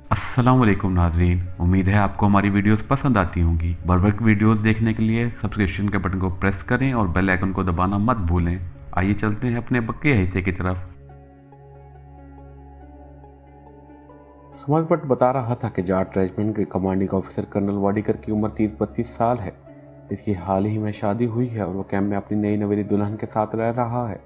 अस्सलाम वालेकुम नाजरीन, उम्मीद है आपको हमारी वीडियोस पसंद आती होंगी। बर वक्त वीडियोस देखने के लिए सब्सक्रिप्शन के बटन को प्रेस करें और बेल आइकन को दबाना मत भूलें। आइए चलते हैं अपने बकिया हिस्से की तरफ। समर बट बता रहा था कि जाट रेजिमेंट के कमांडिंग ऑफिसर कर्नल वाडीकर की उम्र 30-32 साल है। इसकी हाल ही में शादी हुई है और वो कैंप में अपनी नई नवेली दुल्हन के साथ रह रहा है।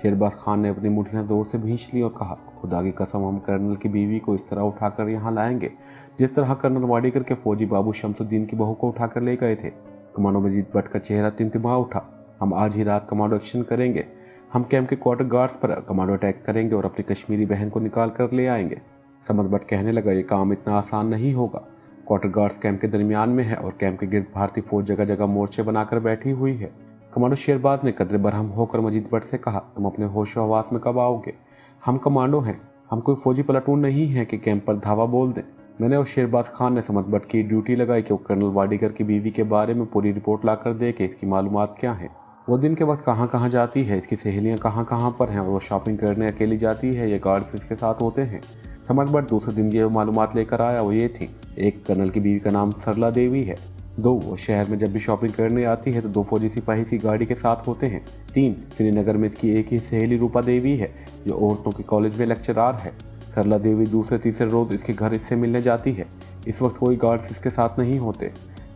शेरबाज खान ने अपनी मुठ्ठियां जोर से भींच ली और कहा, खुदा की कसम, हम कर्नल की बीवी को इस तरह उठाकर यहाँ लाएंगे जिस तरह कर्नल वाडीकर के फौजी बाबू शमसुद्दीन की बहू को उठाकर ले गए थे। कमांडो मजीद भट्ट का चेहरा तिमतिमा उठा। हम आज ही रात कमांडो एक्शन करेंगे। हम कैंप के क्वार्टर गार्ड्स पर कमांडो अटैक करेंगे और अपनी कश्मीरी बहन को निकाल कर ले आएंगे। समझ बट कहने लगा, ये काम इतना आसान नहीं होगा। क्वार्टर गार्ड्स कैंप के दरमियान में है और कैंप के गिर्द भारतीय फौज जगह जगह मोर्चे बनाकर बैठी हुई है। कमांडो शेरबाज ने कदरे बरहम होकर मजीद भट्ट से कहा, तुम अपने होशो हवास में कब आओगे? हम कमांडो हैं, हम कोई फौजी प्लाटून नहीं है कि कैंप पर धावा बोल दें। मैंने और शेरबाज खान ने समझ बट की ड्यूटी लगाई कि वो कर्नल वाडीकर की बीवी के बारे में पूरी रिपोर्ट लाकर दे कि इसकी मालूमात क्या है, वो दिन के वक्त कहाँ कहाँ जाती है, इसकी सहेलियाँ कहाँ कहाँ पर हैं और वो शॉपिंग करने अकेली जाती है या गार्ड्स इसके साथ होते हैं। समझ बट दूसरे दिन ये मालूमात लेकर आया, वो ये थी। एक, कर्नल की बीवी का नाम सरला देवी है। 2, वो शहर में जब भी शॉपिंग करने आती है तो 2 फौजी सिपाही इसकी गाड़ी के साथ होते हैं। 3, श्रीनगर में इसकी एक ही सहेली रूपा देवी है जो औरतों के कॉलेज में लेक्चरार है। सरला देवी दूसरे तीसरे रोज इसके घर इससे मिलने जाती है। इस वक्त कोई गार्ड्स इसके साथ नहीं होते,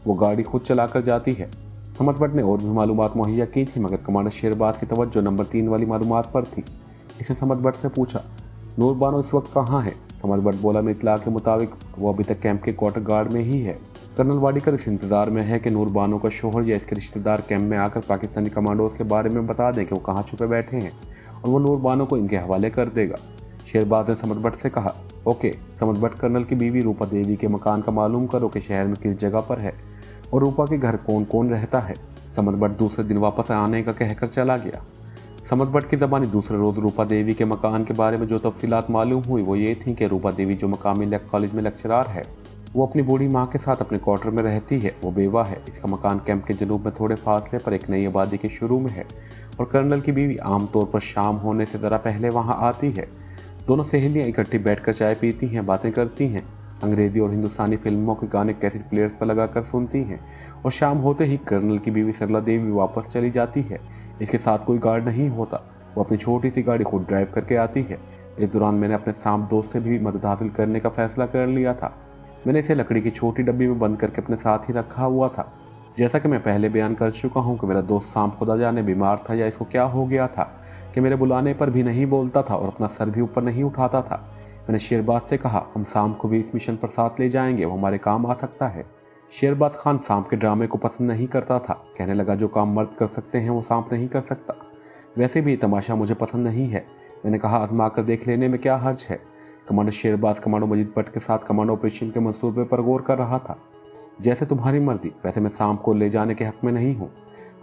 वो गाड़ी खुद चलाकर जाती है। समझ बट ने और भी मालूमात मुहैया की थी मगर कमांडर शेरबाज की तवज्जो नंबर 3 वाली मालूमात पर थी। इसने समझ बट से पूछा, नूर बानो इस वक्त कहाँ है? समझ बट बोला, मेरे इत्तला के मुताबिक वो अभी तक कैंप के क्वार्टर गार्ड में ही है। कर्नल वाडीकर इस इंतजार में है कि नूर बानो का शोहर या इसके रिश्तेदार कैंप में आकर पाकिस्तानी कमांडोज के बारे में बता दें कि वो कहाँ छुपे बैठे हैं और वो नूर बानो को इनके हवाले कर देगा। शेरबाज ने समझ बट से कहा, ओके। समझ बट, कर्नल की बीवी रूपा देवी के मकान का मालूम करो कि शहर में किस जगह पर है और रूपा के घर कौन कौन रहता है। समझ बट दूसरे दिन वापस आने का कहकर चला गया। समझ बट की ज़बानी दूसरे रोज़ रूपा देवी के मकान के बारे में जो तफसीलात मालूम हुई वो ये थी कि रूपा देवी जो मकामी कॉलेज में लेक्चरार है, वो अपनी बूढ़ी माँ के साथ अपने क्वार्टर में रहती है। वो बेवा है। इसका मकान कैंप के जनूब में थोड़े फासले पर एक नई आबादी के शुरू में है और कर्नल की बीवी आमतौर पर शाम होने से ज़रा पहले वहाँ आती है। दोनों सहेलियाँ इकट्ठी बैठकर चाय पीती हैं, बातें करती हैं, अंग्रेज़ी और हिंदुस्तानी फिल्मों के गाने कैसेट प्लेयर्स पर लगाकर सुनती हैं और शाम होते ही कर्नल की बीवी सरला देवी वापस चली जाती है। इसके साथ कोई गार्ड नहीं होता, वो अपनी छोटी सी गाड़ी खुद ड्राइव करके आती है। इस दौरान मैंने अपने सांप दोस्त से भी मदद हासिल करने का फैसला कर लिया था। मैंने इसे लकड़ी की छोटी डब्बी में बंद करके अपने साथ ही रखा हुआ था। जैसा कि मैं पहले बयान कर चुका हूँ कि मेरा दोस्त सांप खुदा जाने बीमार था या इसको क्या हो गया था कि मेरे बुलाने पर भी नहीं बोलता था और अपना सर भी ऊपर नहीं उठाता था। मैंने शेरबाज से कहा, हम सांप को भी इस मिशन पर साथ ले जाएंगे, वो हमारे काम आ सकता है। शेरबाज खान सांप के ड्रामे को पसंद नहीं करता था। कहने लगा, जो काम मर्द कर सकते हैं वो सांप नहीं कर सकता। वैसे भी तमाशा मुझे पसंद नहीं है। मैंने कहा, आजमा कर देख लेने में क्या हर्ज है। कमांडर शेरबाज कमांडो मजीद भट्ट के साथ कमांडो ऑपरेशन के मंसूबे पर गौर कर रहा था। जैसे तुम्हारी मर्जी, वैसे मैं सांप को ले जाने के हक में नहीं हूँ।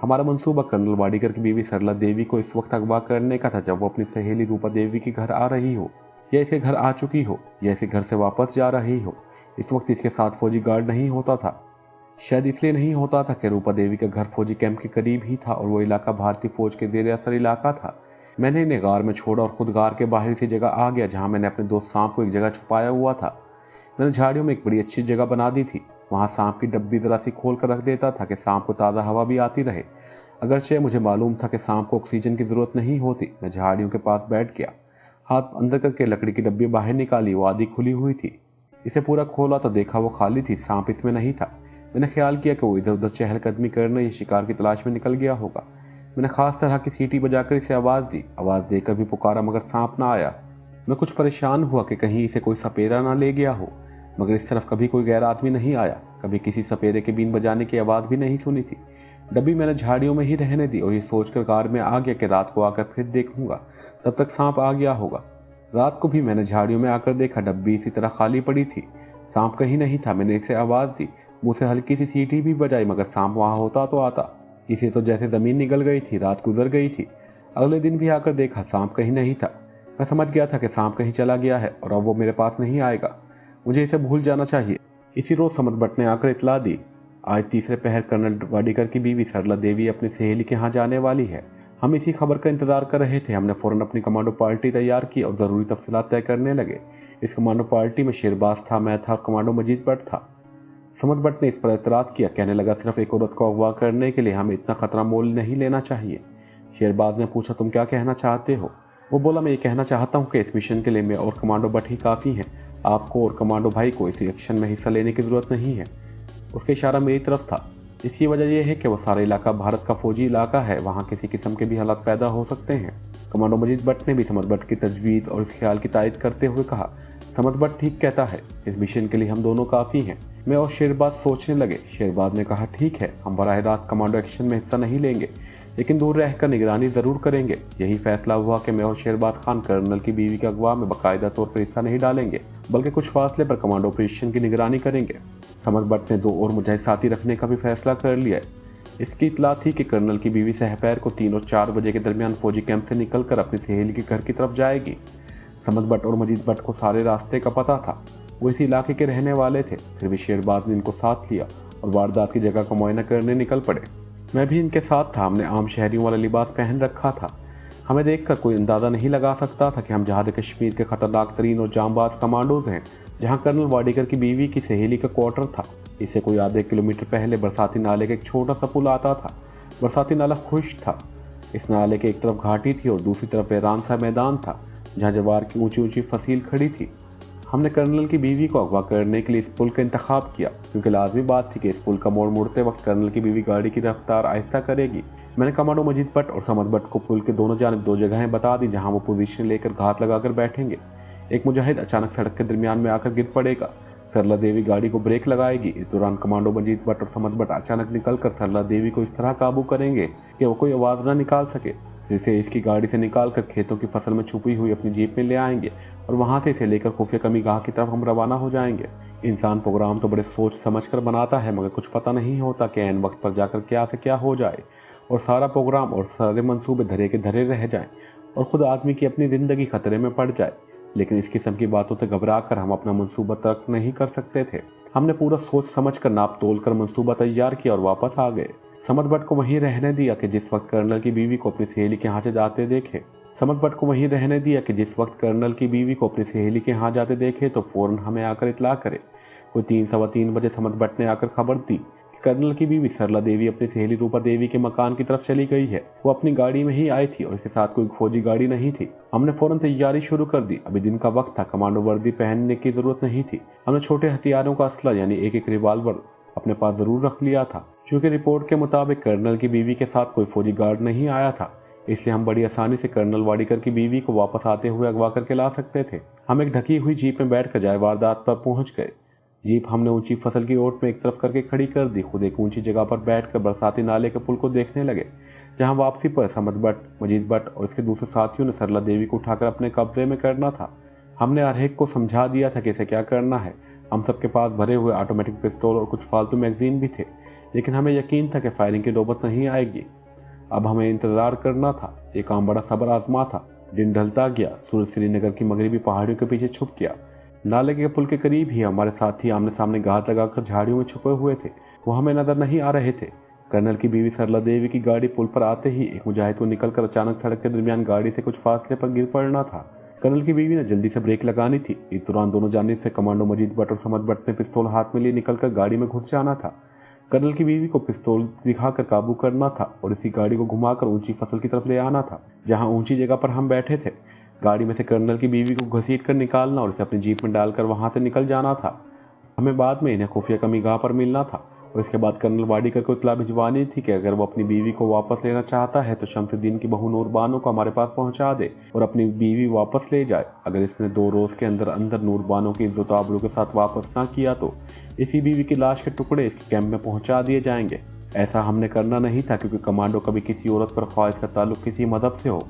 हमारा मंसूबा कर्नल वाडीकर की बीवी सरला देवी को इस वक्त अगवा करने का था जब वो अपनी सहेली रूपा देवी के घर आ रही हो या इसे घर आ चुकी हो या इसे घर से वापस जा रही हो। इस वक्त इसके साथ फौजी गार्ड नहीं होता था। शायद इसलिए नहीं होता था कि रूपा देवी का घर फौजी कैंप के करीब ही था और वो इलाका भारतीय फौज के जेर असर इलाका था। मैंने इन्हें गार में छोड़ा और खुद गार के बाहरी सी जगह आ गया जहां मैंने अपने दोस्त सांप को एक जगह छुपाया हुआ था। मैंने झाड़ियों में एक बड़ी अच्छी जगह बना दी थी। वहां सांप की डब्बी जरा सी खोल कर रख देता था कि सांप को ताज़ा हवा भी आती रहे। अगरचे मुझे मालूम था कि सांप को ऑक्सीजन की जरूरत नहीं होती। मैं झाड़ियों के पास बैठ गया, हाथ अंदर करके लकड़ी की डब्बी बाहर निकाली। वो आधी खुली हुई थी। इसे पूरा खोला तो देखा वो खाली थी, सांप इसमें नहीं था। मैंने ख्याल किया कि वो इधर उधर चहलकदमी करने या शिकार की तलाश में निकल गया होगा। मैंने खास तरह की सीटी बजाकर इसे आवाज़ दी। आवाज़ देकर भी पुकारा मगर सांप ना आया। मैं कुछ परेशान हुआ कि कहीं इसे कोई सपेरा ना ले गया हो, मगर इस तरफ कभी कोई गैर आदमी नहीं आया। कभी किसी सपेरे के बीन बजाने की आवाज़ भी नहीं सुनी थी। डब्बी मैंने झाड़ियों में ही रहने दी और ये सोचकर कार में आ गया कि रात को आकर फिर देखूंगा, तब तक सांप आ गया होगा। रात को भी मैंने झाड़ियों में आकर देखा, डब्बी इसी तरह खाली पड़ी थी। सांप कहीं नहीं था। मैंने इसे आवाज़ दी, मुंह से हल्की सी सीटी भी बजाई मगर सांप वहां होता तो आता। इसे तो जैसे ज़मीन निगल गई थी, रात गुजर गई थी। अगले दिन भी आकर देखा, सांप कहीं नहीं था। मैं समझ गया था कि सांप कहीं चला गया है और अब वो मेरे पास नहीं आएगा। मुझे इसे भूल जाना चाहिए। इसी रोज समझ बट ने आकर इतला दी, आज तीसरे पहर कर्नल वाडीकर की बीवी सरला देवी अपनी सहेली के यहाँ जाने वाली है। हम इसी खबर का इंतजार कर रहे थे। हमने फौरन अपनी कमांडो पार्टी तैयार की और ज़रूरी तफसीलात तय करने लगे। इस कमांडो पार्टी में शेरबाज था, मैं था और कमांडो मजीद भट्ट था। समद भट्ट ने इस पर एतराज़ किया, कहने लगा सिर्फ एक औरत को अगवा करने के लिए हमें इतना खतरा मोल नहीं लेना चाहिए। शेरबाज ने पूछा, तुम क्या कहना चाहते हो? वो बोला, मैं ये कहना चाहता हूँ कि इस मिशन के लिए मैं और कमांडो भट्ट ही काफ़ी हैं। आपको और कमांडो भाई को इस एक्शन में हिस्सा लेने की ज़रूरत नहीं है। उसका इशारा मेरी तरफ था। इसकी वजह यह है कि वो सारा इलाका भारत का फौजी इलाका है, वहाँ किसी किस्म के भी हालात पैदा हो सकते हैं। कमांडो मजीद भट्ट ने भी समद भट्ट की तजवीज़ और इस ख्याल की तायद करते हुए कहा, समद भट्ट ठीक कहता है, इस मिशन के लिए हम दोनों काफ़ी हैं। मैं और शेरबाज सोचने लगे। शेरबाज ने कहा, ठीक है, हम बराह रास्त कमांडो एक्शन में हिस्सा नहीं लेंगे, लेकिन दूर रहकर निगरानी ज़रूर करेंगे। यही फैसला हुआ कि मैं और शेरबाज खान कर्नल की बीवी के अगवा में बाकायदा तौर पर हिस्सा नहीं डालेंगे, बल्कि कुछ फासले पर कमांडो ऑपरेशन की निगरानी करेंगे। समद भट्ट ने 2 और मुजाहिद साथी रखने का भी फैसला कर लिया है। इसकी इतला थी कि कर्नल की बीवी सहपैर को 3 और 4 बजे के दरमियान फौजी कैंप से निकलकर अपनी सहेली के घर की तरफ जाएगी। समद भट्ट और मजीद भट्ट को सारे रास्ते का पता था। वो इसी इलाके के रहने वाले थे। फिर भी शेरबाज ने इनको साथ लिया और वारदात की जगह का मुआयना करने निकल पड़े। मैं भी इनके साथ था। हमने आम शहरियों वाला लिबास पहन रखा था। हमें देखकर कोई अंदाज़ा नहीं लगा सकता था कि हम जहाद कश्मीर के खतरनाक तरीन और जांबाज कमांडोज हैं, जहाँ कर्नल वाडेकर की बीवी की सहेली का क्वार्टर था। इससे कोई आधे किलोमीटर पहले बरसाती नाले का एक छोटा सा पुल आता था। बरसाती नाला खुश्क था। इस नाले के एक तरफ घाटी थी और दूसरी तरफ वीरान सा मैदान था, जहाँ जवार की ऊंची ऊंची फसील खड़ी थी। हमने कर्नल की बीवी को अगवा करने के लिए इस पुल का इंतखाब किया, क्योंकि लाजमी बात थी कि इस पुल का मोड़ मुड़ते वक्त कर्नल की बीवी गाड़ी की रफ्तार आहिस्ता करेगी। मैंने कमांडो मजीद भट्ट और समद भट्ट को पुल के दोनों जानिब 2 जगहें बता दी, जहां वो पोजीशन लेकर घात लगाकर बैठेंगे। एक मुजाहिद अचानक सड़क के दरमियान में आकर गिर पड़ेगा। सरला देवी गाड़ी को ब्रेक लगाएगी। इस दौरान कमांडो मजीद भट्ट और समद भट्ट अचानक निकलकर सरला देवी को इस तरह काबू करेंगे कि वो कोई आवाज़ न निकाल सके। फिर से इसकी गाड़ी से निकालकर खेतों की फसल में छुपी हुई अपनी जीप में ले आएंगे और वहां से इसे लेकर खुफिया कमी गाह की तरफ हम रवाना हो जाएंगे। इंसान प्रोग्राम तो बड़े सोच समझ कर बनाता है, मगर कुछ पता नहीं होता कि ऐन वक्त पर जाकर क्या से क्या हो जाए और सारा प्रोग्राम और सारे मंसूबे धरे के धरे रह जाएं और खुद आदमी की अपनी ज़िंदगी खतरे में पड़ जाए। लेकिन इस किस्म की बातों से घबरा कर हम अपना मंसूबा तर्क नहीं कर सकते थे। हमने पूरा सोच समझ कर नाप तोल कर मंसूबा तैयार किया और वापस आ गए। समद भट्ट को वहीं रहने दिया कि जिस वक्त कर्नल की बीवी को अपनी सहेली के यहाँ से जाते देखे तो फौरन हमें आकर इतला करे। कोई 3-3:15 बजे समद भट्ट ने आकर खबर दी कि कर्नल की बीवी सरला देवी अपनी सहेली रूपा देवी के मकान की तरफ चली गई है। वो अपनी गाड़ी में ही आई थी और इसके साथ कोई फौजी गाड़ी नहीं थी। हमने फौरन तैयारी शुरू कर दी। अभी दिन का वक्त था, कमांडो वर्दी पहनने की जरूरत नहीं थी। हमने छोटे हथियारों का असला यानी एक रिवाल्वर अपने पास जरूर रख लिया था। क्योंकि रिपोर्ट के मुताबिक कर्नल की बीवी के साथ कोई फौजी गार्ड नहीं आया था, इसलिए हम बड़ी आसानी से कर्नल वाडेकर की बीवी को वापस आते हुए अगवा करके ला सकते थे। हम एक ढकी हुई जीप में बैठकर जाए वारदात पर पहुंच गए। जीप हमने ऊंची फसल की ओट में एक तरफ करके खड़ी कर दी। खुद एक ऊंची जगह पर बैठकर बरसाती नाले के पुल को देखने लगे, जहां वापसी पर समद भट्ट, मजीद भट्ट और इसके दूसरे साथियों ने सरला देवी को उठाकर अपने कब्जे में करना था। हमने हर एक को समझा दिया था कि इसे क्या करना है। हम सबके पास भरे हुए ऑटोमेटिक पिस्तौल और कुछ फालतू मैगजीन भी थे, लेकिन हमें यकीन था कि फायरिंग की नौबत नहीं आएगी। अब हमें इंतजार करना था। ये काम बड़ा सब्र आजमा था। दिन ढलता गया। सूरज श्रीनगर की मगरबी पहाड़ियों के पीछे छुप गया। नाले के पुल के करीब ही हमारे साथी आमने सामने घात लगाकर झाड़ियों में छुपे हुए थे। वो हमें नजर नहीं आ रहे थे। कर्नल की बीवी सरला देवी की गाड़ी पुल पर आते ही एक मुजाहिद को निकलकर अचानक सड़क के दरमियान गाड़ी से कुछ फासले पर गिर पड़ना था। कर्नल की बीवी ने जल्दी से ब्रेक लगानी थी। इस दौरान दोनों जानिब से कमांडो मजीद भट्ट और समद भट्ट ने पिस्तौल हाथ में लिए निकलकर गाड़ी में घुस जाना था। कर्नल की बीवी को पिस्तौल दिखाकर काबू करना था और इसी गाड़ी को घुमाकर ऊंची फसल की तरफ ले आना था, जहां ऊंची जगह पर हम बैठे थे। गाड़ी में से कर्नल की बीवी को घसीट कर निकालना और इसे अपनी जीप में डालकर वहां से निकल जाना था। हमें बाद में इन्हें खुफिया कमीगाह पर मिलना था और इसके बाद कर्नल वाडेकर को इतला भिजवानी थी कि अगर वो अपनी बीवी को वापस लेना चाहता है तो शमसुद्दीन की बहू नूरबानो को हमारे पास पहुंचा दे और अपनी बीवी वापस ले जाए। अगर इसने 2 रोज के अंदर अंदर नूरबानो की इज्जत आबरू के साथ वापस ना किया तो इसी बीवी की लाश के टुकड़े इसके कैंप में पहुंचा दिए जाएंगे। ऐसा हमने करना नहीं था, क्योंकि कमांडो कभी किसी औरत पर, ख्वाह इसका ताल्लुक किसी मजहब से हो,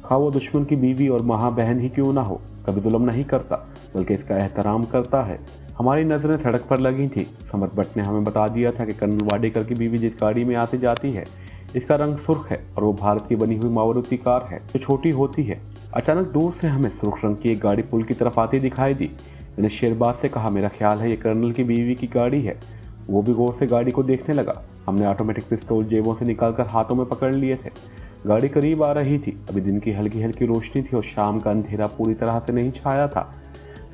खा वो दुश्मन की बीवी और महा बहन ही क्यों ना हो, कभी जुल्म नहीं करता, बल्कि इसका एहतराम करता है। हमारी नजरें सड़क पर लगी थी। समद भट्ट ने हमें बता दिया था कि कर्नल वाडेकर की बीवी जिस गाड़ी में आती जाती है, इसका रंग सुर्ख है और वो भारत की बनी हुई मारुति कार है जो छोटी होती है। अचानक दूर से हमें सुर्ख रंग की एक गाड़ी पुल की तरफ आती दिखाई दी। मैंने शेरबाज से कहा, मेरा ख्याल है ये कर्नल की बीवी की गाड़ी है। वो भी गौर से गाड़ी को देखने लगा। हमने ऑटोमेटिक पिस्तौल जेबों से निकालकर हाथों में पकड़ लिए थे। गाड़ी करीब आ रही थी। अभी दिन की हल्की हल्की रोशनी थी और शाम का अंधेरा पूरी तरह से नहीं छाया था।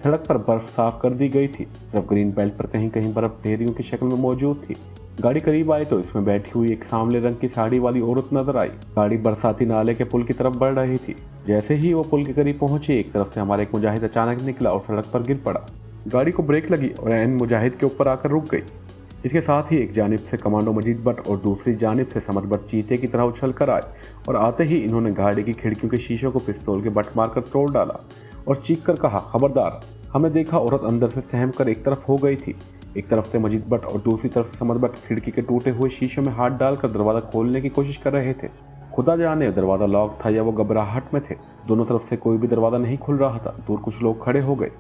सड़क पर बर्फ साफ कर दी गई थी, सिर्फ ग्रीन बेल्ट पर कहीं कहीं बर्फ ढेरियों की शक्ल में मौजूद थी। गाड़ी करीब आई तो इसमें बैठी हुई एक सांवले रंग की साड़ी वाली औरत नजर आई। गाड़ी बरसाती नाले के पुल की तरफ बढ़ रही थी। जैसे ही वो पुल के करीब पहुंची, एक तरफ से हमारा एक मुजाहिद अचानक निकला और सड़क पर गिर पड़ा। गाड़ी को ब्रेक लगी और एन मुजाहिद के ऊपर आकर रुक गई। इसके साथ ही एक जानिब से कमांडो मजीद भट्ट और दूसरी जानिब से समद भट्ट चीते की तरह उछल कर आए और आते ही इन्होंने गाड़ी की खिड़कियों के शीशों को पिस्तौल के बट मारकर तोड़ डाला और चीख कर कहा, खबरदार। हमने देखा औरत अंदर से सहम कर एक तरफ हो गई थी। एक तरफ से मजीद भट्ट और दूसरी तरफ से समद भट्ट खिड़की के टूटे हुए शीशों में हाथ डालकर दरवाजा खोलने की कोशिश कर रहे थे। खुदा जाने दरवाजा लॉक था या वो घबराहट में थे। दोनों तरफ से कोई भी दरवाजा नहीं खुल रहा था। दूर कुछ लोग खड़े हो गए।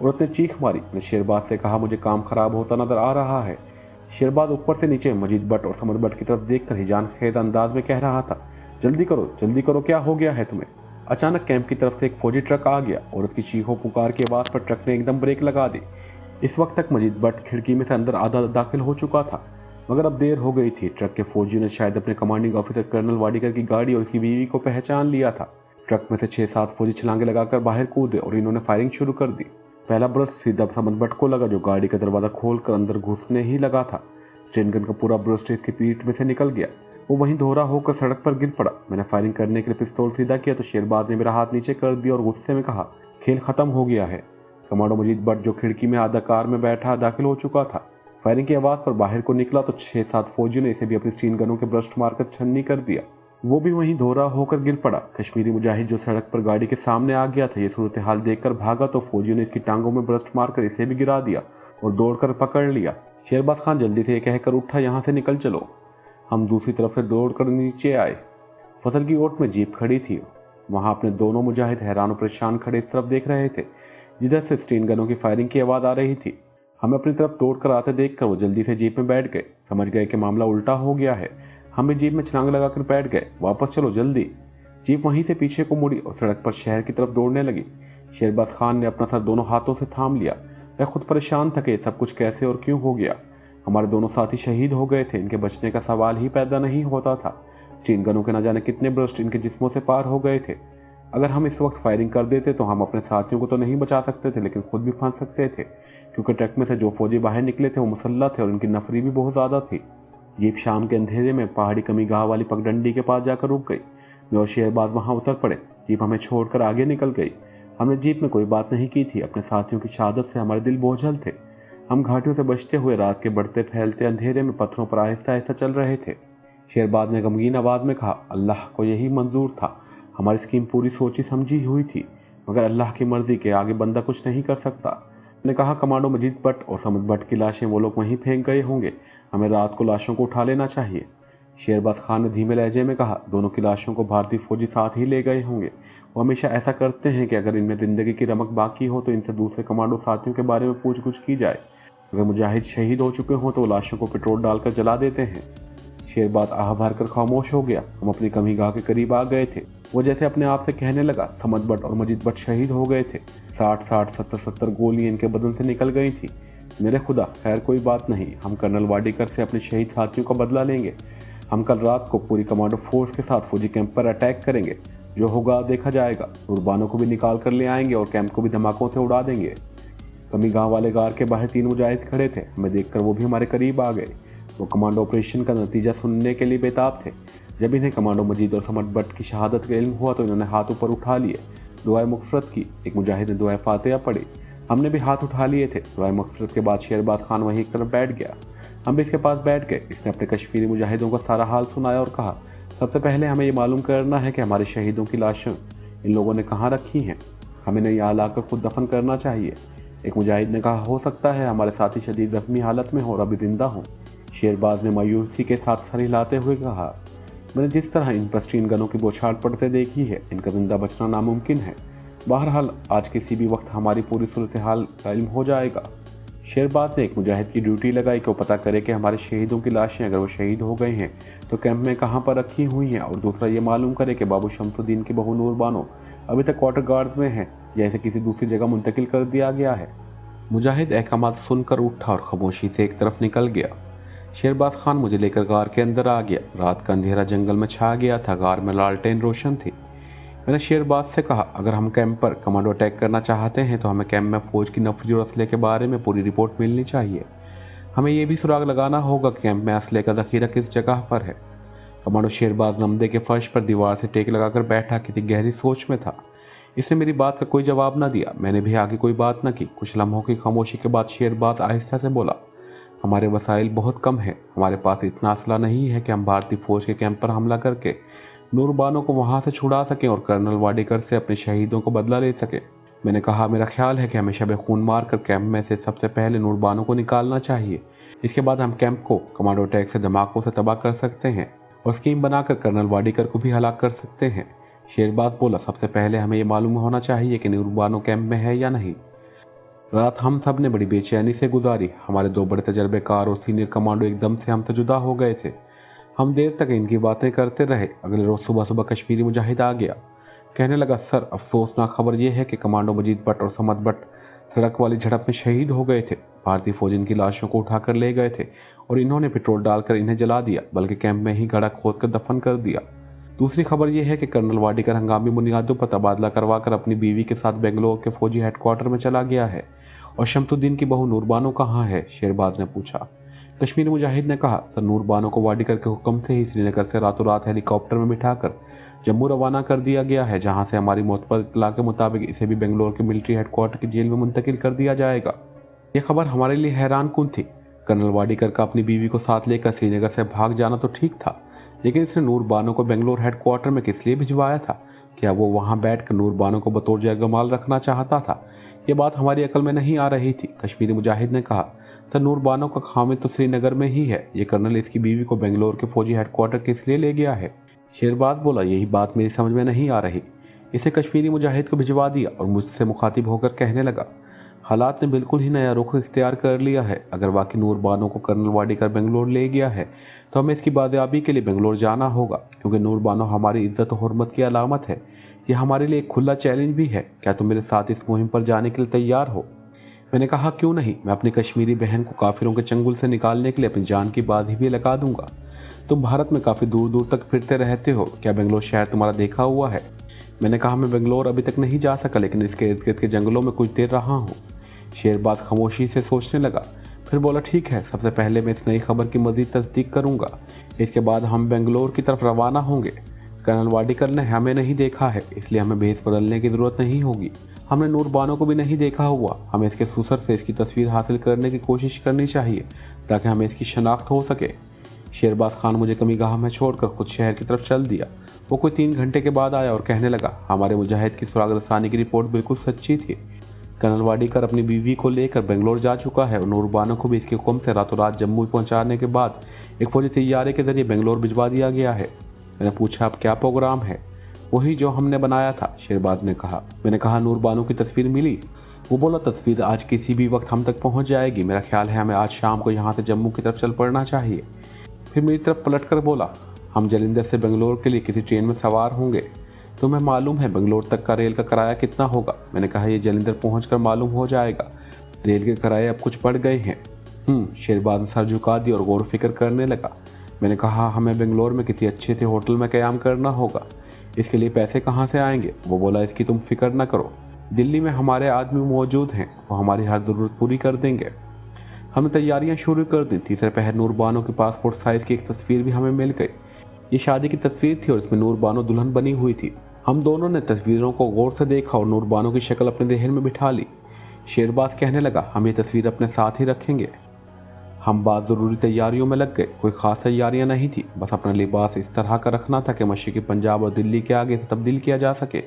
औरत ने चीख मारी। मैंने शेरबाज से कहा, मुझे काम खराब होता नजर आ रहा है। शेरबाज ऊपर से नीचे मजीद भट्ट और समद भट्ट की तरफ देखकर हिजान खेद अंदाज में कह रहा था, जल्दी करो, क्या हो गया है तुम्हें। अचानक कैंप की तरफ से एक फौजी ट्रक आ गया। औरत की चीखों पुकार की आवाज पर ट्रक ने एकदम ब्रेक लगा दी। इस वक्त तक मजीद भट्ट खिड़की में से अंदर आधा दाखिल हो चुका था, मगर अब देर हो गई थी। ट्रक के फौजियों ने शायद अपने कमांडिंग ऑफिसर कर्नल वाडीकर की गाड़ी और उसकी बीवी को पहचान लिया था। ट्रक में से 6-7 फौजी छलांगे लगाकर बाहर कूदे और इन्होंने फायरिंग शुरू कर दी। पहला ब्रश सीधा समद भट्ट को लगा, जो गाड़ी का दरवाजा खोलकर अंदर घुसने ही लगा था। ट्रेन गन का पूरा ब्रस्ट इसकी पीठ में से निकल गया। वो वहीं दोहरा होकर सड़क पर गिर पड़ा। मैंने फायरिंग करने के लिए पिस्तौल सीधा किया तो शेरबाज ने मेरा हाथ नीचे कर दिया और गुस्से में कहा, खेल खत्म हो गया है। कमांडो मजीद भट्ट, जो खिड़की में आधा कार में बैठा दाखिल हो चुका था, फायरिंग की आवाज पर बाहर को निकला तो 6-7 फौजियों ने इसे भी अपनी स्टीन गनों के ब्रस्ट मारकर छन्नी कर दिया। वो भी वहीं दोहरा होकर गिर पड़ा। कश्मीरी मुजाहिद जो सड़क पर गाड़ी के सामने आ गया था, ये सूरत हाल देखकर भागा तो फौजियों ने इसकी टांगों में ब्रस्ट मारकर इसे भी गिरा दिया और दौड़कर पकड़ लिया। शेरबाज खान जल्दी से कहकर उठा, यहाँ से निकल चलो। हम दूसरी तरफ से दौड़कर नीचे आए। फसल की ओट में जीप खड़ी थी। वहां अपने दोनों मुजाहिद हैरान और परेशान खड़े इस तरफ देख रहे थे जिधर से स्टीन गनों की फायरिंग की आवाज आ रही थी। हमें अपनी तरफ दौड़कर आते देखकर वो जल्दी से जीप में बैठ गए। समझ गए कि मामला उल्टा हो गया है। हम भी जीप में छलांग लगाकर बैठ गए। वापस चलो जल्दी। जीप वहीं से पीछे को मुड़ी और सड़क पर शहर की तरफ दौड़ने लगी। शेरबाज खान ने अपना सर दोनों हाथों से थाम लिया। वह खुद परेशान था कि सब कुछ कैसे और क्यों हो गया। हमारे दोनों साथी शहीद हो गए थे, इनके बचने का सवाल ही पैदा नहीं होता था। स्टीन गनों के न जाने कितने ब्रस्ट इनके जिस्मों से पार हो गए थे। अगर हम इस वक्त फायरिंग कर देते तो हम अपने साथियों को तो नहीं बचा सकते थे, लेकिन खुद भी फंस सकते थे, क्योंकि ट्रक में से जो फौजी बाहर निकले थे वो मुसल्लह थे और इनकी नफरी भी बहुत ज्यादा थी। जीप शाम के अंधेरे में पहाड़ी कमी गाह वाली पगडंडी के पास जाकर रुक गई। मैं और शेरबाज वहां उतर पड़े। जीप हमें छोड़कर आगे निकल गई। हमने जीप में कोई बात नहीं की थी। अपने साथियों की शहादत से हमारे दिल बोझल थे। हम घाटियों से बचते हुए रात के बढ़ते फैलते अंधेरे में पत्थरों पर आहिस्ता आहिस्ता चल रहे थे। शेरबाज ने गमगीन आवाज में कहा, अल्लाह को यही मंजूर था। हमारी स्कीम पूरी सोची समझी हुई थी, मगर अल्लाह की मर्जी के आगे बंदा कुछ नहीं कर सकता। मैंने कहा, कमांडो मजीद भट्ट और समद भट्ट की लाशें वो लोग वहीं फेंक गए होंगे। हमें रात को लाशों को उठा लेना चाहिए। शेरबाज खान ने धीमे लहजे में कहा, दोनों की लाशों को भारतीय फौजी साथ ही ले गए होंगे। वो हमेशा ऐसा करते हैं कि अगर इनमें जिंदगी की रमक बाकी हो तो इनसे दूसरे कमांडो साथियों के बारे में पूछ-गुछ की जाए। अगर मुजाहिद शहीद हो चुके हों तो लाशों को पेट्रोल डालकर जला देते हैं। शेरबाज आह भर कर खामोश हो गया। हम अपनी कमी गाह के करीब आ गए थे। वो जैसे अपने आप से कहने लगा, समद भट्ट और मजीद भट्ट शहीद हो गए थे। 60-60, 70-70 गोलियां इनके बदन से निकल गई थी। मेरे खुदा, खैर कोई बात नहीं। हम कर्नल वाडीकर से अपने शहीद साथियों का बदला लेंगे। हम कल रात को पूरी कमांडो फोर्स के साथ फौजी कैंप पर अटैक करेंगे। जो होगा देखा जाएगा। कुर्बानों को भी निकाल कर ले आएंगे और कैंप को भी धमाकों से उड़ा देंगे। कमी गांव वाले गार के बाहर 3 मुजाहिद खड़े थे। हमें देखकर वो भी हमारे करीब आ गए। वो कमांडो ऑपरेशन का नतीजा सुनने के लिए बेताब थे। जब इन्हें कमांडो मजीद और समद भट्ट की शहादत का इल्म हुआ तो इन्होंने हाथ ऊपर उठा लिए, दुआए मगफरत की। एक मुजाहिद ने दुआए फातिहा पढ़ी। हमने भी हाथ उठा लिए थे। दुआए मगफरत के बाद शेरबाज खान वहीं एक तरफ बैठ गया। हम भी इसके पास बैठ गए। इसने अपने कश्मीरी मुजाहिदों का सारा हाल सुनाया और कहा, सबसे पहले हमें ये मालूम करना है कि हमारे शहीदों की लाशें इन लोगों ने कहाँ रखी हैं। हमें इन्हें यहाँ लाकर खुद दफन करना चाहिए। एक मुजाहिद ने कहा, हो सकता है हमारे साथी शदीद जख्मी हालत में हो और अभी जिंदा हों। शेरबाज ने मायूसी के साथ सर हिलाते हुए कहा, मैंने जिस तरह इन पर स्टीन गनों की बौछार पड़ते देखी है, इनका जिंदा बचना नामुमकिन है। बहरहाल आज किसी भी वक्त हमारी पूरी सूरत हाल का इल्म हो जाएगा। शेरबाज ने एक मुजाहिद की ड्यूटी लगाई कि वो पता करे कि हमारे शहीदों की लाशें अगर वो शहीद हो गए हैं तो कैंप में कहाँ पर रखी हुई हैं, और दूसरा ये मालूम करे कि बाबू शमसुद्दीन की बहू नूर बानो अभी तक क्वार्टर गार्ड में है या इसे किसी दूसरी जगह मुंतकिल कर दिया गया है। मुजाहिद अहकामात सुनकर उठा और खामोशी से एक तरफ निकल गया। शेरबाज खान मुझे लेकर गार के अंदर आ गया। रात का अंधेरा जंगल में छा गया था, गार में लालटेन रोशन थी। मैंने शेरबाज से कहा, अगर हम कैंप पर कमांडो अटैक करना चाहते हैं तो हमें कैंप में फौज की नफरी और असले के बारे में पूरी रिपोर्ट मिलनी चाहिए। हमें ये भी सुराग लगाना होगा कि कैंप में असले का जखीरा किस जगह पर है। कमांडो शेरबाज नमदे के फर्श पर दीवार से टेक लगाकर बैठा किसी गहरी सोच में था। इसने मेरी बात का कोई जवाब न दिया। मैंने भी आगे कोई बात न की। कुछ लम्हों की खामोशी के बाद शेरबाज आहिस्ता से बोला, हमारे वसाइल बहुत कम है। हमारे पास इतना असला नहीं है कि हम भारतीय फौज के कैंप पर हमला करके नूरबानो को वहां से छुड़ा सकें और कर्नल वाडेकर से अपने शहीदों को बदला ले सके। मैंने कहा, मेरा ख्याल है कि हमें शब खून मार कर कैंप में से सबसे पहले नूरबानो को निकालना चाहिए। इसके बाद हम कैंप को कमांडो अटैक से धमाकों से तबाह कर सकते हैं और स्कीम बनाकर कर्नल वाडेकर को भी हलाक कर सकते हैं। शेरबाज बोला, सबसे पहले हमें ये मालूम होना चाहिए कि नूरबानो कैंप में है या नहीं। रात हम सब ने बड़ी बेचैनी से गुजारी। हमारे दो बड़े तजर्बेकार और सीनियर कमांडो एकदम से हमसे जुदा हो गए थे। हम देर तक इनकी बातें करते रहे। अगले रोज सुबह सुबह कश्मीरी मुजाहिद आ गया। कहने लगा, सर, अफसोसनाक खबर यह है कि कमांडो मजीद भट्ट और समद भट्ट सड़क वाली झड़प में शहीद हो गए थे। भारतीय फौज इनकी लाशों को उठाकर ले गए थे और इन्होंने पेट्रोल डालकर इन्हें जला दिया, बल्कि कैंप में ही गड्ढा खोदकर दफन कर दिया। दूसरी खबर यह है कि कर्नल वाडेकर हंगामी बुनियादों पर तबादला करवाकर अपनी बीवी के साथ बेंगलोर के फौजी हेडक्वार्टर में चला गया है। और शमसुद्दीन की बहू नूरबानो कहाँ है? शेरबाज ने पूछा। कश्मीरी मुजाहिद ने कहा, सर, नूरबानो को वाडेकर के हुक्म से ही श्रीनगर से रातों रात हेलीकॉप्टर में बिठाकर जम्मू रवाना कर दिया गया है, जहां से हमारी मोतबर इत्तला के मुताबिक इसे भी बेंगलोर के मिलिट्री हेडक्वार्टर की जेल में मुंतकिल कर दिया जाएगा। यह खबर हमारे लिए हैरान कुन थी। कर्नल वाडेकर का अपनी बीवी को साथ लेकर श्रीनगर से भाग जाना तो ठीक था, लेकिन इसने नूरबानो को बेंगलोर हेडक्वार्टर में किस लिए भिजवाया था? क्या वो वहां बैठकर नूरबानो को बतौर जयगमाल रखना चाहता था? यह बात हमारी अकल में नहीं आ रही थी। कश्मीरी मुजाहिद ने कहा, सर, नूरबानो का खामिद तो श्रीनगर में ही है। ये कर्नल इसकी बीवी को बेंगलोर के फौजी हेडक्वार्टर किस लिए ले गया है? शेरबाज बोला, यही बात मेरी समझ में नहीं आ रही। इसे कश्मीरी मुजाहिद को भिजवा दिया और मुझसे मुखातिब होकर कहने लगा, हालात ने बिल्कुल ही नया रुख इख्तियार कर लिया है। अगर वाकई नूरबानो को कर्नल वाडेकर बेंगलोर ले गया है तो हमें इसकी बादयाबी के लिए बेंगलोर जाना होगा, क्योंकि नूरबानो हमारी इज्जत और हुर्मत की अलामत है। यह हमारे लिए एक खुला चैलेंज भी है। क्या तुम मेरे साथ इस मुहिम पर जाने के लिए तैयार हो? मैंने कहा, क्यों नहीं। मैं अपनी कश्मीरी बहन को काफिरों के चंगुल से निकालने के लिए अपनी जान की बाजी भी लगा दूंगा। तुम भारत में काफी दूर दूर तक फिरते रहते हो, क्या बेंगलोर शहर तुम्हारा देखा हुआ है? मैंने कहा, मैं बेंगलोर अभी तक नहीं जा सका, लेकिन इसके इर्द गिर्द के जंगलों में कुछ देर रहा हूँ। शेरबाज खामोशी से सोचने लगा, फिर बोला, ठीक है, सबसे पहले मैं इस नई खबर की मजीद तस्दीक करूंगा। इसके बाद हम बेंगलोर की तरफ रवाना होंगे। कर्नल वाडेकर ने हमें नहीं देखा है, इसलिए हमें भेस बदलने की जरूरत नहीं होगी। हमने नूरबानो को भी नहीं देखा हुआ। हमें इसके सुसर से इसकी तस्वीर हासिल करने की कोशिश करनी चाहिए ताकि हमें इसकी शनाख्त हो सके। शेरबाज खान मुझे कमी गाह में छोड़कर खुद शहर की तरफ चल दिया। वो कोई 3 घंटे के बाद आया और कहने लगा, हमारे मुजाहिद की सुराग रसानी की रिपोर्ट बिल्कुल सच्ची थी। कर्नल वाडेकर अपनी बीवी को लेकर बेंगलोर जा चुका है और नूरबानो को भी इसके हुक्म से रातों रात जम्मू पहुंचाने के बाद एक फौजी तैयारे के जरिए बेंगलोर भिजवा दिया गया है। मैंने पूछा, अब क्या प्रोग्राम है? वही जो हमने बनाया था, शेरबाज ने कहा। मैंने कहा, नूरबानो की तस्वीर मिली? वो बोला, तस्वीर आज किसी भी वक्त हम तक पहुंच जाएगी। मेरा ख्याल है हमें आज शाम को यहाँ से जम्मू की तरफ चल पड़ना चाहिए। फिर मेरी तरफ पलट कर बोला, हम जलिंदर से बेंगलोर के लिए किसी ट्रेन में सवार होंगे। तुम्हें मालूम है बेंगलोर तक का रेल का किराया कितना होगा? मैंने कहा, ये जलिंदर पहुंचकर मालूम हो जाएगा। रेल के किराए अब कुछ बढ़ गए हैं। शेरबाज ने सर झुका दिया और गौर फिक्र करने लगा। मैंने कहा, हमें बेंगलोर में किसी अच्छे से होटल में क़याम करना होगा। इसके लिए पैसे कहाँ से आएंगे? वो बोला, इसकी तुम फिक्र न करो, दिल्ली में हमारे आदमी मौजूद हैं, वो हमारी हर ज़रूरत पूरी कर देंगे। हमने तैयारियां शुरू कर दी। तीसरे पहर नूरबानो की पासपोर्ट साइज की एक तस्वीर भी हमें मिल गई। ये शादी की तस्वीर थी और इसमें नूरबानो दुल्हन बनी हुई थी। हम दोनों ने तस्वीरों को गौर से देखा और नूरबानो की शक्ल अपने देहन में बिठा ली। शेरबाज कहने लगा, हम ये तस्वीर अपने साथ ही रखेंगे। हम बाद ज़रूरी तैयारियों में लग गए। कोई ख़ास तैयारियां नहीं थी, बस अपना लिबास इस तरह का रखना था कि मशरिकी पंजाब और दिल्ली के आगे से तब्दील किया जा सके,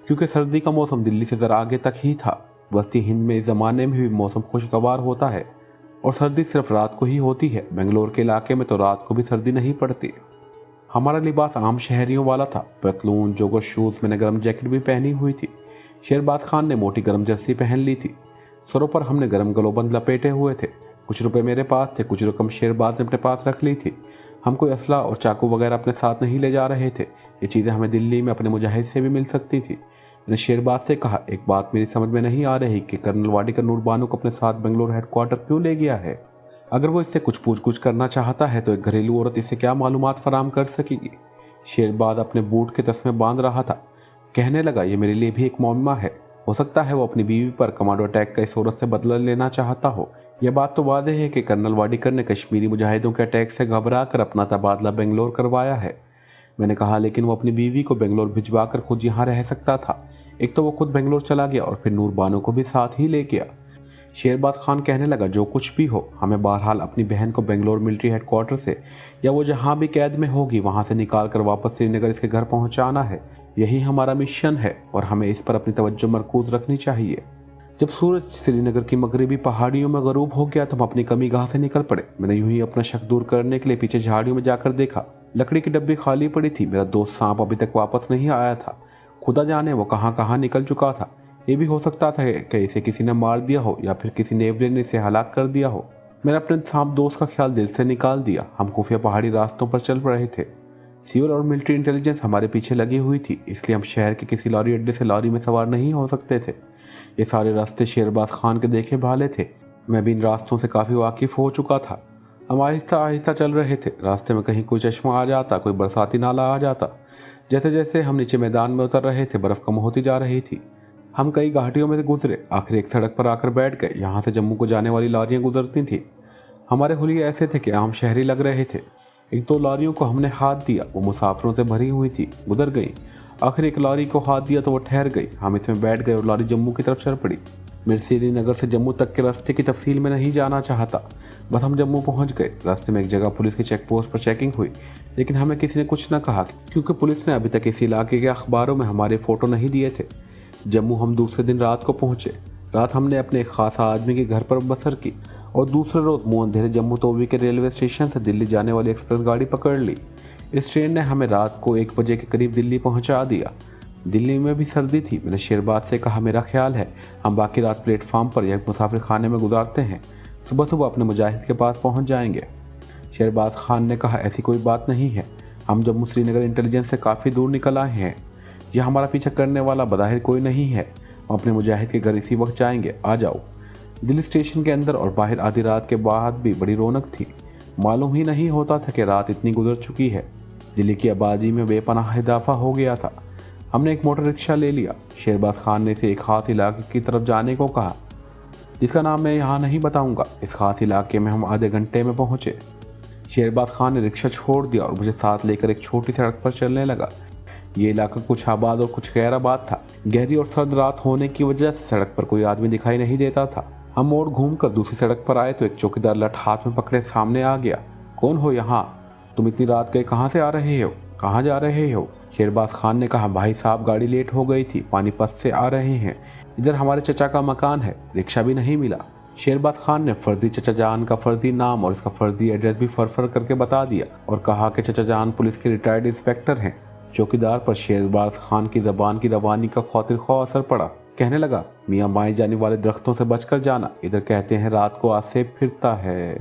क्योंकि सर्दी का मौसम दिल्ली से ज़रा आगे तक ही था। वस्ती हिंद में इस ज़माने में भी मौसम खुशगवार होता है और सर्दी सिर्फ रात को ही होती है। बेंगलोर के इलाके में तो रात को भी सर्दी नहीं पड़ती। हमारा लिबास आम शहरियों वाला था, पतलून, जोगर शूज, मैंने गर्म जैकेट भी पहनी हुई थी। शेरबाज खान ने मोटी गर्म जर्सी पहन ली थी। सरों पर हमने गर्म गलोबंद लपेटे हुए थे। कुछ रुपए मेरे पास थे, कुछ रकम शेरबाज ने अपने पास रख ली थी। हम कोई असला और चाकू वगैरह अपने साथ नहीं ले जा रहे थे। ये चीज़ें हमें दिल्ली में अपने मुजाहिद से भी मिल सकती थी। मैंने शेरबाज से कहा, एक बात मेरी समझ में नहीं आ रही कि कर्नल वाडेकर नूरबानो को अपने साथ बेंगलोर हेडक्वार्टर क्यों ले गया है? अगर वो इससे कुछ पूछ-गुछ करना चाहता है तो एक घरेलू औरत इससे क्या मालूमात फराहम कर सकेगी। शेरबाज अपने बूट के तस्मे बांध रहा था। कहने लगा, ये मेरे लिए भी एक मौनमा है। हो सकता है वो अपनी बीवी पर कमांडो अटैक का इस औरत से बदला लेना चाहता हो। यह बात तो वादे है कि कर्नल वाडेकर ने कश्मीरी मुजाहिदों के अटैक से घबरा कर अपना तबादला बेंगलोर करवाया है। मैंने कहा, लेकिन वो अपनी बीवी को बेंगलोर भिजवा कर खुद यहाँ रह सकता था। एक तो वो खुद बेंगलोर चला गया और फिर नूर बानो को भी साथ ही ले गया। शेरबाज खान कहने लगा, जो कुछ भी हो, हमें बहरहाल अपनी बहन को बेंगलोर मिलिट्री हेडक्वार्टर से या वो जहाँ भी कैद में होगी वहाँ से निकाल कर वापस श्रीनगर इसके घर पहुँचाना है। यही हमारा मिशन है और हमें इस पर अपनी तवज्जो मरकूज रखनी चाहिए। जब सूरज श्रीनगर की मगरबी पहाड़ियों में गरूब हो गया तो हम अपनी कमी गाह से निकल पड़े। मैंने यूं ही अपना शक दूर करने के लिए पीछे झाड़ियों में जाकर देखा। लकड़ी की डब्बी खाली पड़ी थी। मेरा दोस्त सांप अभी तक वापस नहीं आया था। खुदा जाने वो कहाँ कहाँ निकल चुका था। ये भी हो सकता था कि इसे किसी ने मार दिया हो या फिर किसी नेवले ने इसे हलाक कर दिया हो। मैंने अपने सांप दोस्त का ख्याल दिल से निकाल दिया। हम खुफिया पहाड़ी रास्तों पर चल रहे थे। सिविल और मिलिट्री इंटेलिजेंस हमारे पीछे लगी हुई थी, इसलिए हम शहर के किसी लॉरी अड्डे से लॉरी में सवार नहीं हो सकते थे। ये सारे रास्ते शेरबाज खान के देखे भाले थे। मैं भी इन रास्तों से काफ़ी वाकिफ हो चुका था। हम आहिस्ता आहिस्ता चल रहे थे। रास्ते में कहीं कोई चश्मा आ जाता, कोई बरसाती नाला आ जाता। जैसे जैसे हम नीचे मैदान में उतर रहे थे, बर्फ़ कम होती जा रही थी। हम कई घाटियों में से गुजरे। आखिर एक सड़क पर आकर बैठ गए। यहाँ से जम्मू को जाने वाली लॉरियाँ गुजरती थीं। हमारे हुलिये ऐसे थे कि हम शहरी लग रहे थे। एक दो लॉरियों को हमने हाथ दिया, वो मुसाफिरों से भरी हुई थी, गुजर गई। आखिर एक लॉरी को हाथ दिया तो वो ठहर गई। हम इसमें बैठ गए और लॉरी जम्मू की तरफ चल पड़ी। मैं श्रीनगर से जम्मू तक के रास्ते की तफसील में नहीं जाना चाहता। बस हम जम्मू पहुंच गए। रास्ते में एक जगह पुलिस की चेक पोस्ट पर चेकिंग हुई, लेकिन हमें किसी ने कुछ न कहा क्योंकि पुलिस ने अभी तक इस इलाके के अखबारों में हमारे फोटो नहीं दिए थे। जम्मू हम दूसरे दिन रात को पहुंचे। रात हमने अपने एक खासा आदमी के घर पर बसर की और दूसरे रोज मुंह अंधेरे जम्मू तोवी के रेलवे स्टेशन से दिल्ली जाने वाली एक्सप्रेस गाड़ी पकड़ ली। इस ट्रेन ने हमें रात को 1 बजे के करीब दिल्ली पहुंचा दिया। दिल्ली में भी सर्दी थी। मैंने शेरबाज से कहा, मेरा ख्याल है हम बाकी रात प्लेटफार्म पर या मुसाफिर खाने में गुजारते हैं। सुबह सुबह अपने मुजाहिद के पास पहुंच जाएंगे। शेरबाज खान ने कहा, ऐसी कोई बात नहीं है। हम जम्मू श्रीनगर इंटेलिजेंस से काफ़ी दूर निकल आए हैं। यह हमारा पीछा करने वाला बज़ाहिर कोई नहीं है। हम अपने मुजाहिद के घर इसी वक्त जाएंगे। आ जाओ। दिल्ली स्टेशन के अंदर और बाहर आधी रात के बाद भी बड़ी रौनक थी। मालूम ही नहीं होता था कि रात इतनी गुजर चुकी है। दिल्ली की आबादी में बेपनाह इजाफा हो गया था। हमने एक मोटर रिक्शा ले लिया। शेरबाज खान ने इसे एक खास इलाके की तरफ जाने को कहा, जिसका नाम मैं यहाँ नहीं बताऊंगा। इस खास इलाके में हम आधे घंटे में पहुंचे। शेरबाज खान ने रिक्शा छोड़ दिया और मुझे साथ लेकर एक छोटी सड़क पर चलने लगा। ये इलाका कुछ आबाद और कुछ गैर आबाद था। गहरी और सर्द रात होने की वजह से सड़क पर कोई आदमी दिखाई नहीं देता था। हम मोड़ घूमकर दूसरी सड़क पर आए तो एक चौकीदार लठ हाथ में पकड़े सामने आ गया। कौन हो यहाँ? तुम इतनी रात गए कहाँ से आ रहे हो? कहाँ जा रहे हो? शेरबाज खान ने कहा, भाई साहब गाड़ी लेट हो गई थी, पानीपत से आ रहे हैं। इधर हमारे चचा का मकान है। रिक्शा भी नहीं मिला। शेरबाज खान ने फर्जी चचा जान का फर्जी नाम और इसका फर्जी एड्रेस भी फर करके बता दिया और कहा कि चचा जान पुलिस के रिटायर्ड इंस्पेक्टर हैं। चौकीदार पर शेरबाज खान की जबान की रवानी का खौतिर खौ असर पड़ा। कहने लगा, मियाँ माए जाने वाले दरख्तों से बचकर जाना। इधर कहते हैं रात को आसेब फिरता है।